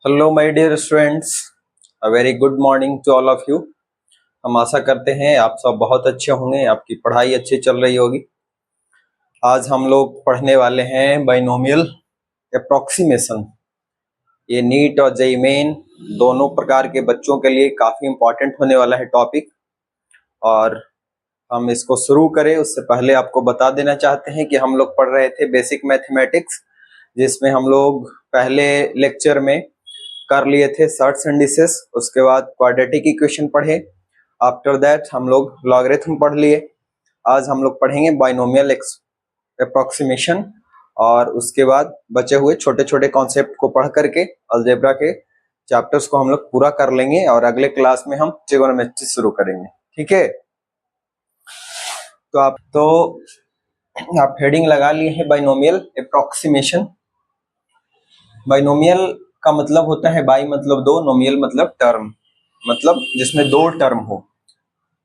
Hello my dear students, a very good morning to all of you. हम आशा करते हैं आप सब बहुत अच्छे होंगे, आपकी पढ़ाई अच्छी चल रही होगी। आज हम लोग पढ़ने वाले हैं बाइनोमियल अप्रोक्सीमेशन। ये नीट और जेईई मेन दोनों प्रकार के बच्चों के लिए काफ़ी इम्पोर्टेंट होने वाला है टॉपिक। और हम इसको शुरू करें उससे पहले आपको बता देना चाहते हैं कि हम लोग पढ़ रहे थे बेसिक मैथमेटिक्स, जिसमें हम लोग पहले लेक्चर में कर लिए थे सर्ट्स एंड डिसेस, उसके बाद क्वाड्रेटिक इक्वेशन पढ़े। आफ्टर दैट हम लोग लॉगरिथम पढ़ लिए। आज हम लोग पढ़ेंगे बाइनोमियल अप्रोक्सीमेशन और उसके बाद बचे हुए छोटे छोटे कॉन्सेप्ट को पढ़ करके अलजेब्रा के चैप्टर्स को हम लोग पूरा कर लेंगे और अगले क्लास में हम ट्रिगोनोमेट्री शुरू करेंगे। ठीक है, तो आप हेडिंग लगा लिए हैं बाइनोमियल अप्रोक्सीमेशन। बाइनोमियल का मतलब होता है बाई मतलब दो, नोमियल मतलब टर्म, मतलब जिसमें दो टर्म हो।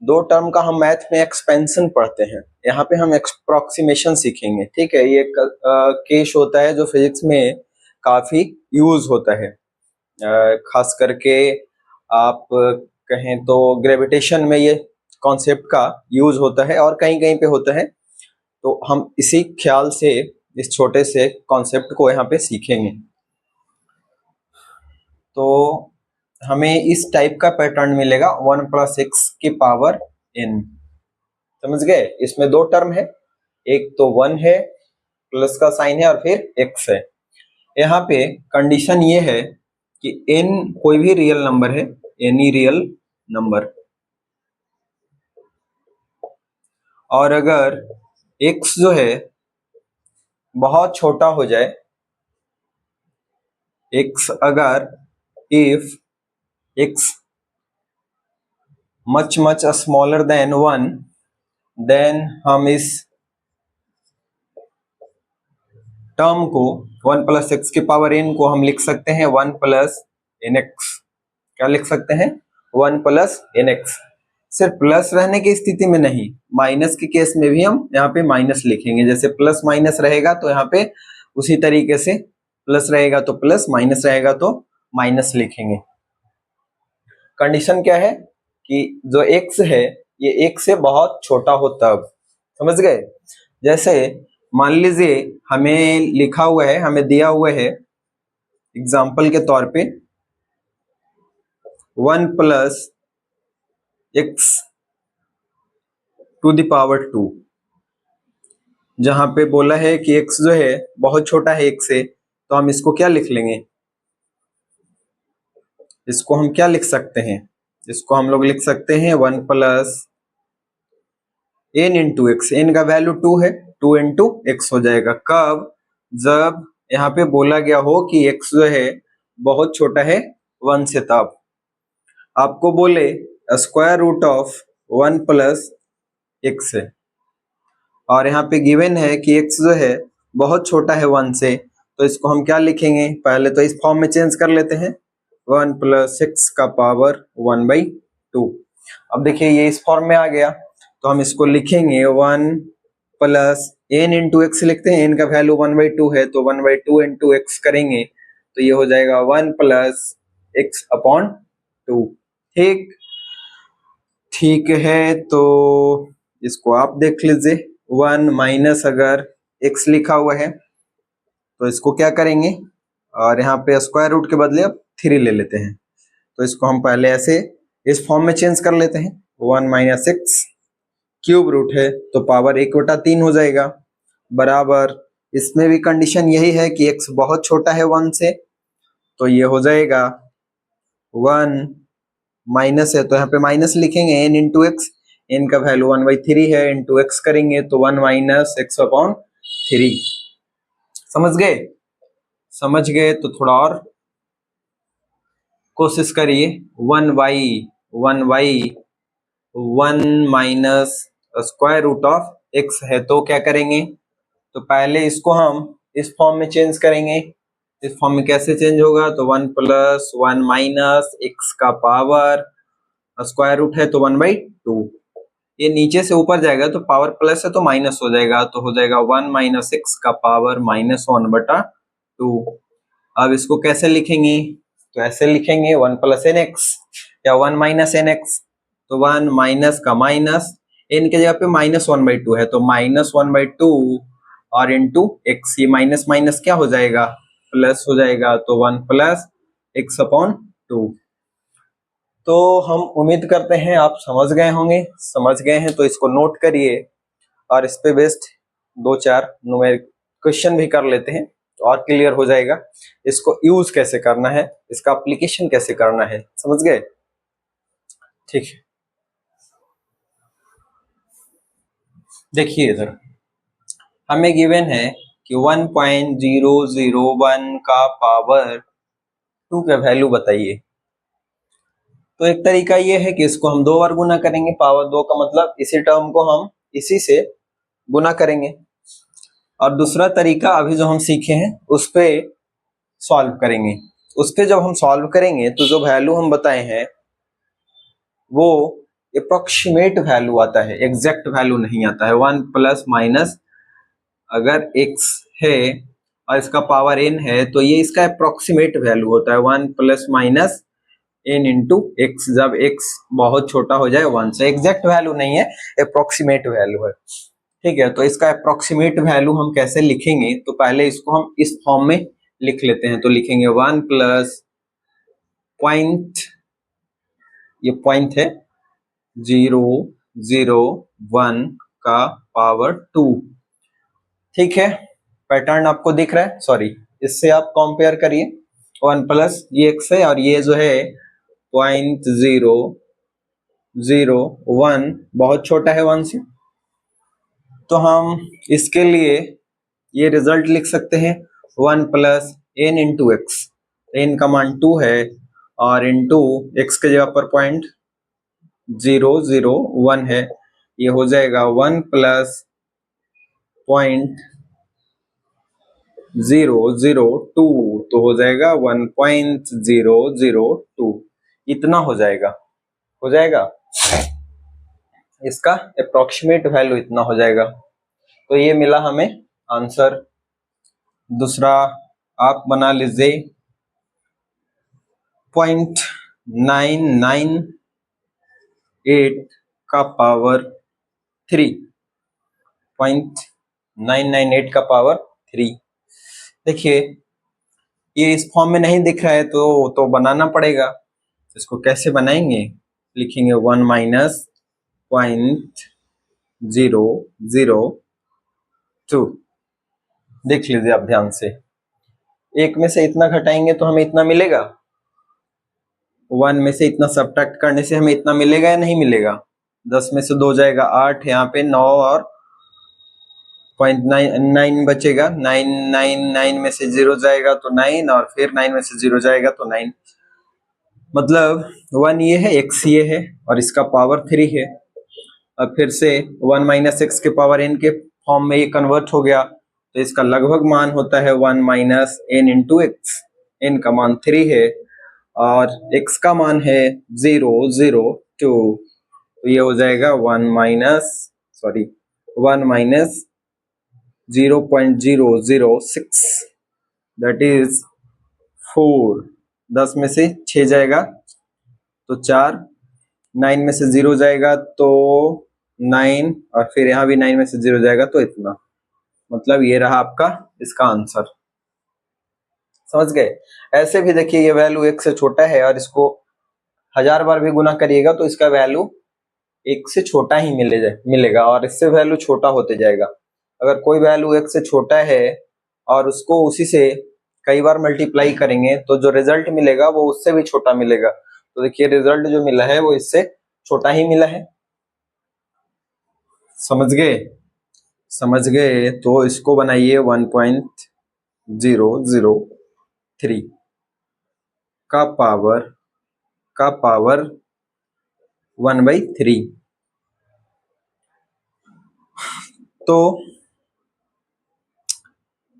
दो टर्म का हम मैथ में एक्सपेंशन पढ़ते हैं, यहाँ पे हम अप्रोक्सीमेशन सीखेंगे। ठीक है, ये केस होता है जो फिजिक्स में काफी यूज होता है। खास करके आप कहें तो ग्रेविटेशन में ये कॉन्सेप्ट का यूज होता है और कहीं कहीं पे होता है। तो हम इसी ख्याल से इस छोटे से कॉन्सेप्ट को यहाँ पे सीखेंगे। तो हमें इस टाइप का पैटर्न मिलेगा 1 + x की पावर n। समझ गए? इसमें दो टर्म है, एक तो 1 है, प्लस का साइन है, और फिर x है। यहाँ पे कंडीशन ये है कि n कोई भी रियल नंबर है, एनी रियल नंबर, और अगर x जो है बहुत छोटा हो जाए, x अगर if x much smaller than 1, then हम इस टर्म को 1 + x की पावर n को हम लिख सकते हैं 1 + nx। क्या लिख सकते हैं? 1 + nx। सिर्फ प्लस रहने की स्थिति में नहीं, माइनस के केस में भी हम यहाँ पे माइनस लिखेंगे। जैसे प्लस माइनस रहेगा तो यहाँ पे उसी तरीके से प्लस रहेगा तो प्लस, माइनस रहेगा तो माइनस लिखेंगे। कंडीशन क्या है कि जो x है ये x से बहुत छोटा हो तब। समझ गए? जैसे मान लीजिए हमें लिखा हुआ है, हमें दिया हुआ है एग्जाम्पल के तौर पे 1 + x ⁴ जहां पे बोला है कि x जो है बहुत छोटा है x से, तो हम इसको क्या लिख लेंगे? इसको हम क्या लिख सकते हैं? इसको हम लोग लिख सकते हैं 1 + n × x। n का वैल्यू 2 है, 2 × x हो जाएगा। कब? जब यहाँ पे बोला गया हो कि x जो है बहुत छोटा है 1 से। तब आपको बोले √1 + x है और यहाँ पे गिवन है कि x जो है बहुत छोटा है 1 से, तो इसको हम क्या लिखेंगे? पहले तो इस फॉर्म में चेंज कर लेते हैं, 1 + x का पावर 1/2। अब देखिए ये इस फॉर्म में आ गया, तो हम इसको लिखेंगे 1 + n × x लिखते हैं। n का वैल्यू 1/2 है, तो 1/2 × x करेंगे तो ये हो जाएगा 1 + x/2। ठीक है, तो इसको आप देख लीजिए। 1 माइनस अगर x लिखा हुआ है तो इसको क्या करेंगे, और यहाँ पे स्क्वायर रूट के बदले अब 3 ले लेते हैं, तो इसको हम पहले ऐसे इस फॉर्म में चेंज कर लेते हैं। 1 - x क्यूब रूट है तो पावर 1/3 हो जाएगा, बराबर। इसमें भी कंडीशन यही है कि x बहुत छोटा है 1 से, तो ये हो जाएगा 1 माइनस है तो यहाँ पे माइनस लिखेंगे n × x। n का वैल्यू 1/3 है, इंटू x करेंगे तो 1 - x/3। समझ गए? समझ गए तो थोड़ा और कोशिश करिए। 1 - x है तो क्या करेंगे? तो पहले इसको हम इस फॉर्म में चेंज करेंगे। इस फॉर्म में कैसे चेंज होगा? तो 1 + 1 - x का पावर स्क्वायर रूट है तो 1/2। ये नीचे से ऊपर जाएगा तो पावर प्लस है तो माइनस हो जाएगा, तो हो जाएगा 1 - x का पावर -1/2। अब इसको कैसे लिखेंगे? तो ऐसे लिखेंगे 1 प्लस एन एक्स या 1 माइनस एन एक्स। तो 1 माइनस का माइनस, एन के जगह पे -1/2 है तो -1/2 और इंटू एक्स, ये माइनस माइनस क्या हो जाएगा, प्लस हो जाएगा। तो 1 प्लस एक्स अपॉन 2। तो हम उम्मीद करते हैं आप समझ गए होंगे। समझ गए हैं तो इसको नोट करिए और इस पे बेस्ड 2-4 न्यूमेरिक क्वेश्चन भी कर लेते हैं तो और क्लियर हो जाएगा। इसको यूज कैसे करना है, इसका एप्लीकेशन कैसे करना है, समझ गए? ठीक है, देखिए इधर हमें गिवन है कि 1.001 का पावर 2 का वैल्यू बताइए। तो एक तरीका ये है कि इसको हम 2 बार गुना करेंगे, पावर 2 का मतलब इसी टर्म को हम इसी से गुना करेंगे। और दूसरा तरीका अभी जो हम सीखे हैं उस पे सॉल्व करेंगे। उस पे जब हम सॉल्व करेंगे तो जो वैल्यू हम बताए हैं वो अप्रोक्सीमेट वैल्यू आता है, एग्जैक्ट वैल्यू नहीं आता है। 1 प्लस माइनस अगर x है और इसका पावर n है तो ये इसका अप्रोक्सीमेट वैल्यू होता है 1 plus minus n into x, जब x बहुत छोटा हो जाए 1 से। एग्जैक्ट वैल्यू नहीं है, अप्रोक्सीमेट वैल्यू है। ठीक है, तो इसका अप्रोक्सीमेट वैल्यू हम कैसे लिखेंगे, तो पहले इसको हम इस फॉर्म में लिख लेते हैं। तो लिखेंगे 1 प्लस पॉइंट, ये पॉइंट है 0.001 का पावर 2। ठीक है, पैटर्न आपको दिख रहा है, सॉरी इससे आप कंपेयर करिए। 1 प्लस ये x है और ये जो है 0.001 बहुत छोटा है 1 से, तो हम इसके लिए ये रिजल्ट लिख सकते हैं 1 plus n into x. N का मान 2 है और इंटू एक्स के जगह पर 0.001 है, ये हो जाएगा 1 प्लस 0.002, तो हो जाएगा 1.002, इतना हो जाएगा इसका अप्रोक्सीमेट वैल्यू इतना हो जाएगा। तो ये मिला हमें आंसर। दूसरा आप बना लीजिए 0.998 का पावर 3, 0.998 का पावर 3। देखिए ये इस फॉर्म में नहीं दिख रहा है तो बनाना पड़ेगा। इसको कैसे बनाएंगे, लिखेंगे 1 माइनस 0.002। देख लीजिए आप ध्यान से, एक में से इतना घटाएंगे तो हमें इतना मिलेगा, 1 में से इतना सब्ट्रैक्ट करने से हमें इतना मिलेगा या नहीं मिलेगा। 10 में से 2 जाएगा 8, यहाँ पे 9 और 0.9 बचेगा। 9 में से 0 जाएगा तो 9 और फिर 9 में से 0 जाएगा तो 9, मतलब 1 ये है, x ये है और इसका पावर 3 है। अब फिर से 1 माइनस एक्स के पावर n के फॉर्म में ये कन्वर्ट हो गया, तो इसका लगभग मान होता है 1 minus n into x. n का मान 3 है और x का मान है 0.002, तो ये हो जाएगा 1 माइनस 0.006, दैट इज 4। 10 में से 6 जाएगा तो 4, 9 में से 0 जाएगा तो 9 और फिर यहाँ भी 9 में से 0 जाएगा तो इतना, मतलब ये रहा आपका इसका आंसर। समझ गए? ऐसे भी देखिए ये वैल्यू 1 से छोटा है और इसको 1000 बार भी गुना करिएगा तो इसका वैल्यू 1 से छोटा ही मिलेगा और इससे वैल्यू छोटा होते जाएगा। अगर कोई वैल्यू 1 से छोटा है और उसको उसी से कई बार मल्टीप्लाई करेंगे तो जो रिजल्ट मिलेगा वो उससे भी छोटा मिलेगा। तो देखिए रिजल्ट जो मिला है वो इससे छोटा ही मिला है। समझ गए? तो इसको बनाइए 1.003 का पावर 1/3। तो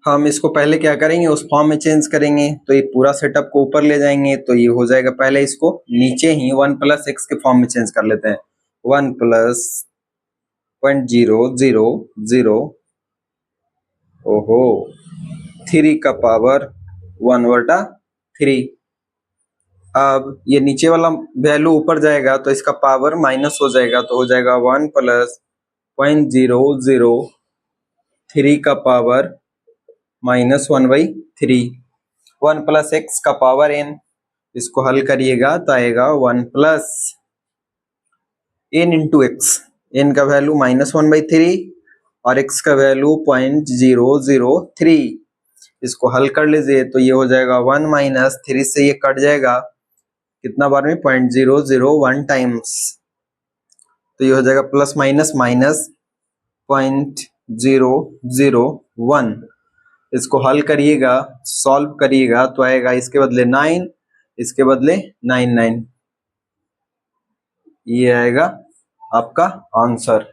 हम इसको पहले क्या करेंगे, उस फॉर्म में चेंज करेंगे, तो ये पूरा सेटअप को ऊपर ले जाएंगे तो ये हो जाएगा। पहले इसको नीचे ही 1 प्लस एक्स के फॉर्म में चेंज कर लेते हैं। 1 प्लस 0.000 3 का पावर 1/3, अब ये नीचे वाला वैल्यू ऊपर जाएगा तो इसका पावर माइनस हो जाएगा, तो हो जाएगा 1 प्लस 0.003 का पावर -1/3, 1 प्लस एक्स का पावर n। इसको हल करिएगा तो आएगा 1 plus n into x. n का वैल्यू -1/3 और x का वैल्यू 0.003। इसको हल कर लीजिए तो ये हो जाएगा 1 माइनस 3 से ये कट जाएगा, कितना बार में 0.001 टाइम्स, तो ये हो जाएगा प्लस माइनस माइनस 0.001। इसको हल करिएगा, सॉल्व करिएगा तो आएगा इसके बदले 9, इसके बदले 99, ये आएगा आपका आंसर।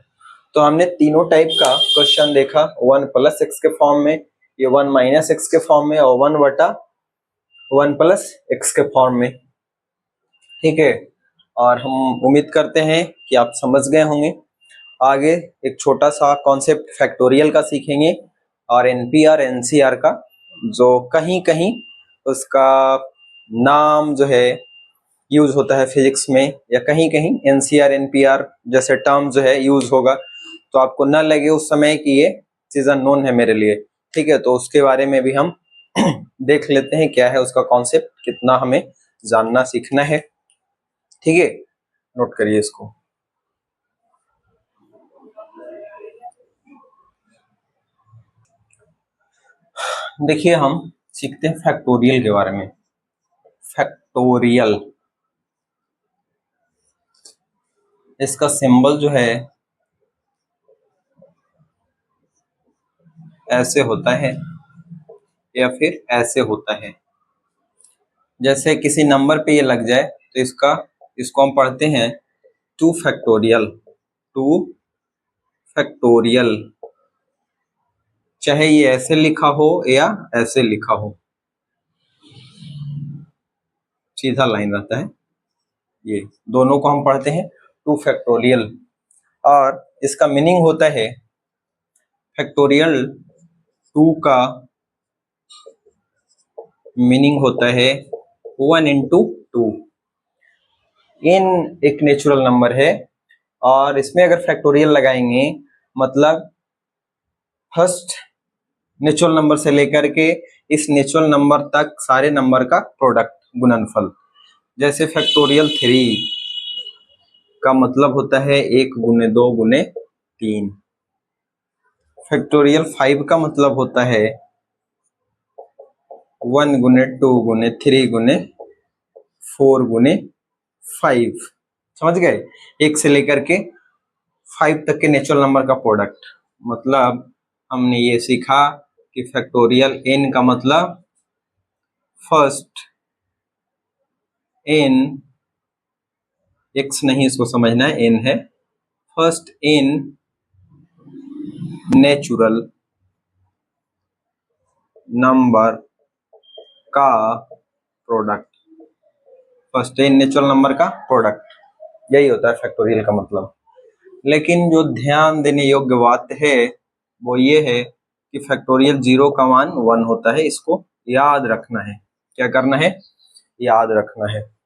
तो हमने तीनों टाइप का क्वेश्चन देखा, 1 प्लस एक्स के फॉर्म में, ये 1 माइनस एक्स के फॉर्म में और 1 बटा 1 प्लस एक्स के फॉर्म में। ठीक है, और हम उम्मीद करते हैं कि आप समझ गए होंगे। आगे एक छोटा सा कॉन्सेप्ट फैक्टोरियल का सीखेंगे और एनपीआर एनसीआर का, जो कहीं कहीं उसका नाम जो है यूज होता है फिजिक्स में, या कहीं कहीं एनसीआर एनपीआर जैसे टर्म जो है यूज होगा, तो आपको न लगे उस समय कि ये चीज अननोन है मेरे लिए। ठीक है, तो उसके बारे में भी हम देख लेते हैं क्या है उसका कॉन्सेप्ट, कितना हमें जानना सीखना है। ठीक है, नोट करिए इसको। देखिए हम सीखते हैं फैक्टोरियल के बारे में। फैक्टोरियल, इसका सिंबल जो है ऐसे होता है या फिर ऐसे होता है। जैसे किसी नंबर पे ये लग जाए तो इसको हम पढ़ते हैं 2 फैक्टोरियल। 2 फैक्टोरियल, चाहे ये ऐसे लिखा हो या ऐसे लिखा हो, सीधा लाइन रहता है, ये दोनों को हम पढ़ते हैं 2 फैक्टोरियल। और इसका मीनिंग होता है फैक्टोरियल 2 का मीनिंग होता है 1 इंटू 2। इन एक नेचुरल नंबर है और इसमें अगर फैक्टोरियल लगाएंगे मतलब फर्स्ट नेचुरल नंबर से लेकर के इस नेचुरल नंबर तक सारे नंबर का प्रोडक्ट, गुणनफल। जैसे फैक्टोरियल 3 का मतलब होता है 1 गुने 2 गुने 3। फैक्टोरियल 5 का मतलब होता है 1 गुने 2 गुने 3 गुने 4 गुने 5। समझ गए, 1 से लेकर के 5 तक के नेचुरल नंबर का प्रोडक्ट। मतलब हमने ये सीखा कि फैक्टोरियल n का मतलब फर्स्ट n, x नहीं इसको समझना है, n है, फर्स्ट n नेचुरल नंबर का product, first n natural number का प्रोडक्ट, यही होता है फैक्टोरियल का मतलब। लेकिन जो ध्यान देने योग्य बात है वो ये है कि फैक्टोरियल 0 का मान 1 होता है, इसको याद रखना है। क्या करना है? याद रखना है।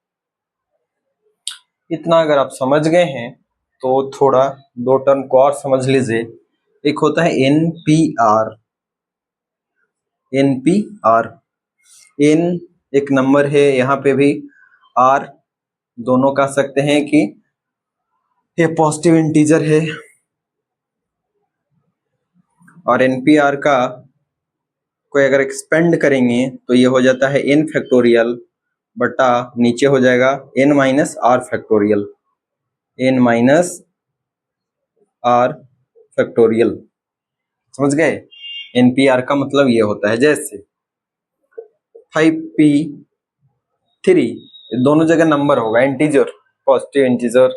इतना अगर आप समझ गए हैं तो थोड़ा 2 टर्म को और समझ लीजिए। एक होता है एनपीआर। एनपीआर, एन एक नंबर है, यहाँ पे भी आर, दोनों कह सकते हैं कि ये पॉजिटिव इंटीजर है। और एनपीआर का कोई अगर एक्सपेंड करेंगे तो ये हो जाता है एन फैक्टोरियल बटा नीचे हो जाएगा n minus r factorial, n minus r factorial. समझ गए? एनपीआर का मतलब ये होता है। जैसे 5p3, दोनों जगह नंबर होगा, इंटीजर, पॉजिटिव इंटीजर।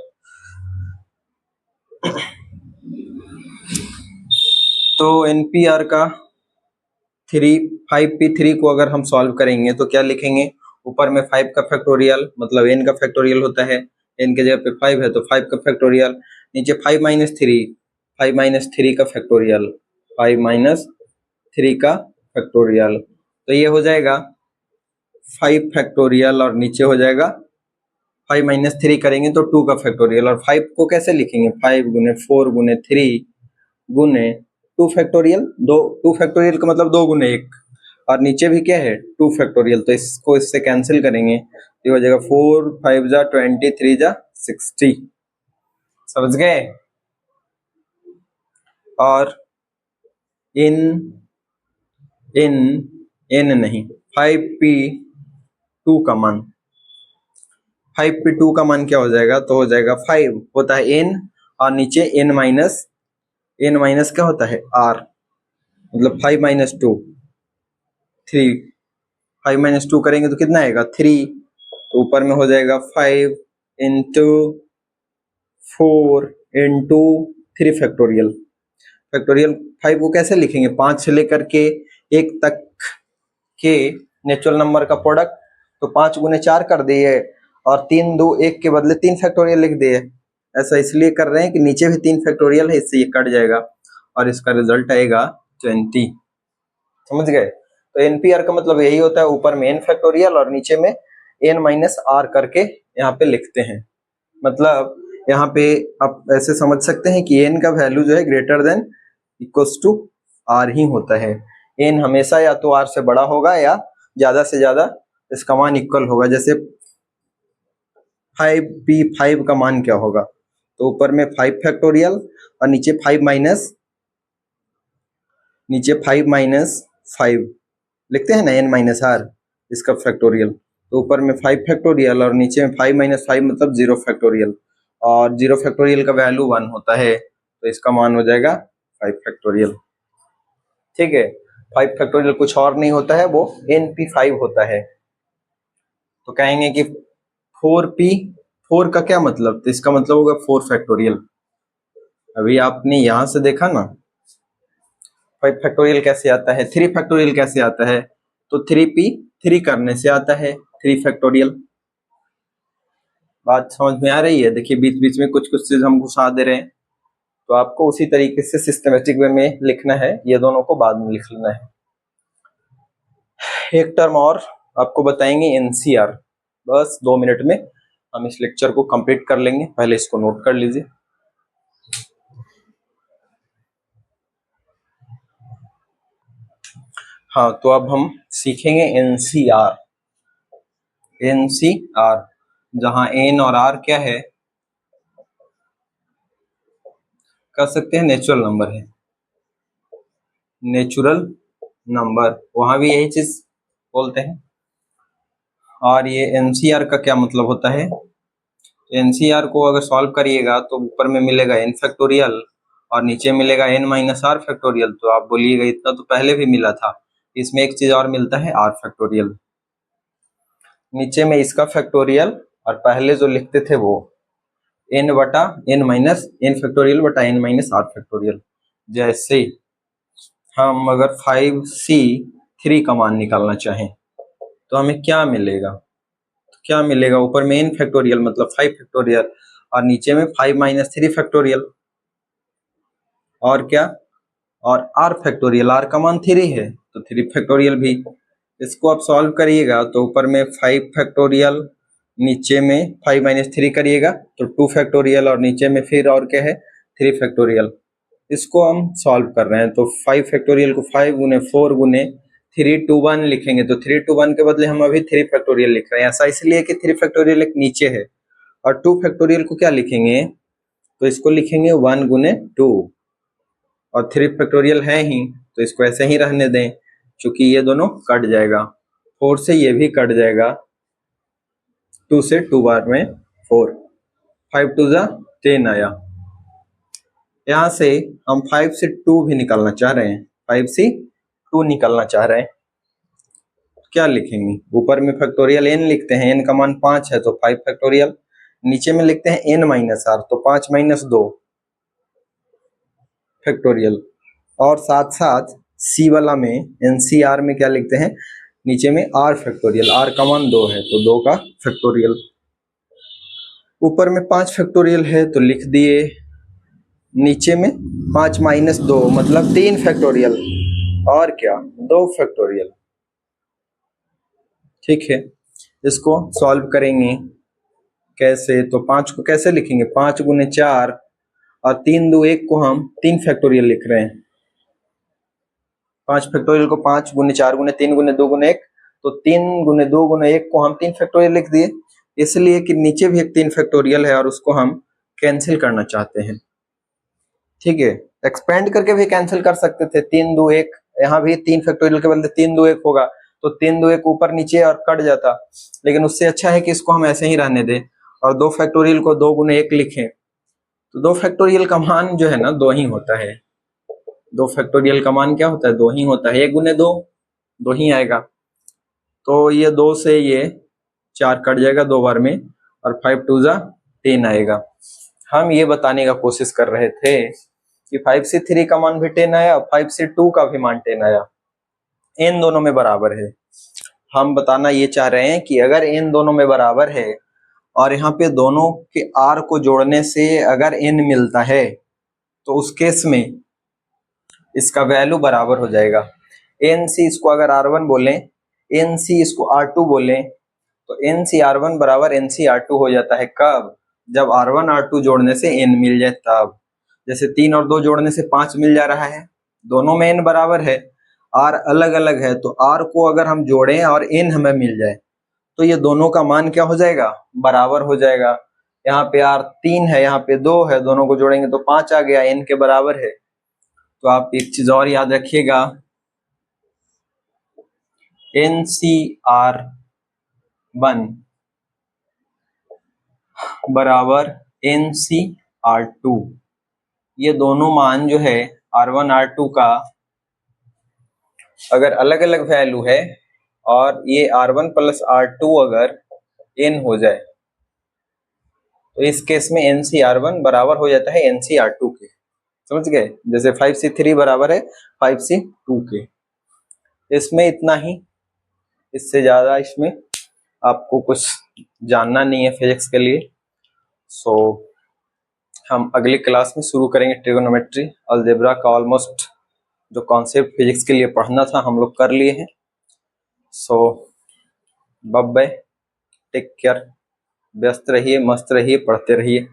तो एनपीआर का 5p3 को अगर हम सॉल्व करेंगे तो क्या लिखेंगे? ऊपर में 5 का फैक्टोरियल मतलब n का फैक्टोरियल होता है, n के जगह पे 5 है तो 5 का फैक्टोरियल, नीचे 5 माइनस 3 का फैक्टोरियल, 5 माइनस 3 का फैक्टोरियल। तो ये हो जाएगा 5 फैक्टोरियल और नीचे हो जाएगा 5 माइनस 3 करेंगे तो 2 का फैक्टोरियल। और 5 को कैसे लिखेंगे, 5 गुने 4 गुने 3 गुने 2 फैक्टोरियल। 2 फैक्टोरियल का मतलब 2 गुने 1, और नीचे भी क्या है 2 फैक्टोरियल, तो इसको इससे कैंसिल करेंगे तो हो जाएगा 4 5 जा 20 3 जा 60। समझ गए। और इन इन एन नहीं 5p2 का मान, 5p2 का मान क्या हो जाएगा, तो हो जाएगा 5 होता है n और नीचे n माइनस क्या होता है r, मतलब 5 माइनस 2 3, 5 माइनस 2 करेंगे तो कितना आएगा 3, तो ऊपर में हो जाएगा 5 इंटू 4 इंटू 3 फैक्टोरियल। 5 को कैसे लिखेंगे, 5 से लेकर के 1 तक के नेचुरल नंबर का प्रोडक्ट, तो 5 गुने 4 कर दिए और 3 2 1 के बदले 3 फैक्टोरियल लिख दिए। ऐसा इसलिए कर रहे हैं कि नीचे भी 3 फैक्टोरियल है, इससे ये कट जाएगा और इसका रिजल्ट आएगा 20। समझ गए। तो एनपीआर का मतलब यही होता है, ऊपर में n फैक्टोरियल और नीचे में n माइनस r करके यहाँ पे लिखते हैं। मतलब यहाँ पे आप ऐसे समझ सकते हैं कि n का वैल्यू जो है greater than equals to r ही होता है। n हमेशा या तो r से बड़ा होगा या ज्यादा से ज्यादा इसका मान इक्वल होगा। जैसे 5p5 का मान क्या होगा, तो ऊपर में 5 फैक्टोरियल और नीचे 5 माइनस 5 लिखते हैं ना, n माइनस r इसका फैक्टोरियल, तो ऊपर में 5 फैक्टोरियल और नीचे में 5 माइनस 5 मतलब 0 फैक्टोरियल, और 0 फैक्टोरियल का वैल्यू 1 होता है, तो इसका मान हो जाएगा 5 फैक्टोरियल। ठीक है, 5 फैक्टोरियल कुछ और नहीं होता है, वो np5 होता है। तो कहेंगे कि 4 का क्या मतलब, तो इसका मतलब होगा 4 फैक्टोरियल। अभी आपने यहां से देखा ना 5 फैक्टोरियल कैसे आता है, 3 फैक्टोरियल कैसे आता है, तो 3p 3 करने से आता है 3 फैक्टोरियल। बात समझ में आ रही है। देखिए बीच बीच में कुछ कुछ चीज हम घुसा दे रहे हैं, तो आपको उसी तरीके से सिस्टमेटिक वे में लिखना है, ये दोनों को बाद में लिख लेना है। एक टर्म और आपको बताएंगे एनसीआर, बस 2 मिनट में हम इस लेक्चर को कंप्लीट कर लेंगे, पहले इसको नोट कर लीजिए। हाँ, तो अब हम सीखेंगे एनसीआर। जहां एन और आर क्या है, कह सकते हैं नेचुरल नंबर है, नेचुरल नंबर, वहां भी यही चीज बोलते हैं। और ये एनसीआर का क्या मतलब होता है, एनसीआर को अगर सॉल्व करिएगा तो ऊपर में मिलेगा n फैक्टोरियल और नीचे मिलेगा n माइनस r फैक्टोरियल। तो आप बोलिएगा इतना तो पहले भी मिला था, इसमें एक चीज और मिलता है r फैक्टोरियल। नीचे में इसका फैक्टोरियल और पहले जो लिखते थे वो n बटा n माइनस n फैक्टोरियल बटा n माइनस r फैक्टोरियल। जैसे हम अगर 5c3 का मान निकालना चाहें तो हमें क्या मिलेगा, ऊपर में n फैक्टोरियल मतलब 5 फैक्टोरियल और नीचे में 5 माइनस 3 फैक्टोरियल, और क्या, और r फैक्टोरियल, r का मान 3 है तो 3 फैक्टोरियल भी। इसको आप सॉल्व करिएगा तो ऊपर में 5 फैक्टोरियल, नीचे में 5 माइनस 3 करिएगा तो 2 फैक्टोरियल और नीचे में फिर और क्या है 3 फैक्टोरियल। इसको हम सॉल्व कर रहे हैं तो 5 फैक्टोरियल को 5 गुने 4 गुने 3 टू 1 लिखेंगे, तो 3 टू 1 के बदले हम अभी 3 फैक्टोरियल लिख रहे हैं। ऐसा इसलिए कि 3 फैक्टोरियल एक नीचे है, और 2 फैक्टोरियल को क्या लिखेंगे, तो इसको लिखेंगे 1 गुने 2, और 3 फैक्टोरियल है ही तो इसको ऐसे ही रहने दें, क्योंकि ये दोनों कट जाएगा, 4 से ये भी कट जाएगा, 2 से 2 बार में 4, 5 2 जा 10 आया। यहाँ से हम 5 से 2 भी निकालना चाह रहे हैं, 5 से 2 निकालना चाह रहे हैं, क्या लिखेंगे, ऊपर में फैक्टोरियल n लिखते हैं, n का मान 5 है तो 5 फैक्टोरियल, नीचे में लिखते हैं n माइनस r तो 5 माइनस 2 फैक्टोरियल, और साथ साथ सी वाला में एनसीआर में क्या लिखते हैं, नीचे में r फैक्टोरियल, r का मान 2 है तो 2 का फैक्टोरियल, ऊपर में 5 फैक्टोरियल है तो लिख दिए, नीचे में 5 माइनस 2 मतलब 3 फैक्टोरियल, और क्या 2 फैक्टोरियल। ठीक है, इसको सॉल्व करेंगे कैसे, तो 5 को कैसे लिखेंगे, 5 गुने 4 और 3 दो 1 को हम 3 फैक्टोरियल लिख रहे हैं। 5 फैक्टोरियल को 5 गुने 4 गुने 3 गुने 2 गुने 1, तो 3 गुने 2 गुने 1 को हम 3 फैक्टोरियल लिख दिए, इसलिए कि नीचे भी एक 3 फैक्टोरियल है और उसको हम कैंसिल करना चाहते हैं। ठीक है, एक्सपेंड करके भी कैंसिल कर सकते थे, 3 2 1, यहाँ भी 3 फैक्टोरियल के बदले 3 2 1 होगा, तो 3 2 1 ऊपर नीचे और कट जाता, लेकिन उससे अच्छा है कि इसको हम ऐसे ही रहने दें और 2 फैक्टोरियल को 2 गुने 1 लिखें। तो 2 फैक्टोरियल का मान जो है ना 2 ही होता है। 2 फैक्टोरियल का मान क्या होता है, 2 ही होता है। 1 गुने 2 2 ही आएगा, तो ये 2 से ये 4 कट जाएगा 2 बार में और 5 2 जा 10 आएगा। हम ये बताने का कोशिश कर रहे थे कि 5 से 3 का मान भी 10 आया, 5 से 2 का भी मान 10 आया, इन दोनों में बराबर है। हम बताना ये चाह रहे हैं कि अगर इन दोनों में बराबर है और यहाँ पे दोनों के आर को जोड़ने से अगर n मिलता है, तो उस केस में इसका वैल्यू बराबर हो जाएगा। NC इसको अगर R1 बोलें, NC इसको R2 बोलें, तो NC R1 बराबर NC R2 हो जाता है। कब, जब R1 R2 जोड़ने से n मिल जाए तब। जैसे 3 और 2 जोड़ने से 5 मिल जा रहा है, दोनों में n बराबर है, R अलग अलग है, तो R को अगर हम जोड़ें और n हमें मिल जाए तो ये दोनों का मान क्या हो जाएगा, बराबर हो जाएगा। यहाँ पे R 3 है, यहाँ पे 2 है, दोनों को जोड़ेंगे तो 5 आ गया, n के बराबर है। तो आप एक चीज और याद रखिएगा, NCR1 बराबर NCR2, ये दोनों मान जो है R1 R2 का अगर अलग अलग वैल्यू है और ये R1 प्लस R2 अगर n हो जाए, तो इस केस में NCR1 बराबर हो जाता है NCR2 के। समझ गए, जैसे 5 से 3 बराबर है 5 से 2 के। इसमें इतना ही, इससे ज्यादा इसमें आपको कुछ जानना नहीं है फिजिक्स के लिए। सो हम अगली क्लास में शुरू करेंगे ट्रिगोनोमेट्री, अलजेब्रा का ऑलमोस्ट जो कॉन्सेप्ट फिजिक्स के लिए पढ़ना था हम लोग कर लिए हैं। सो बाय बाय, टेक केयर, व्यस्त रहिए, मस्त रहिए, पढ़ते रहिए।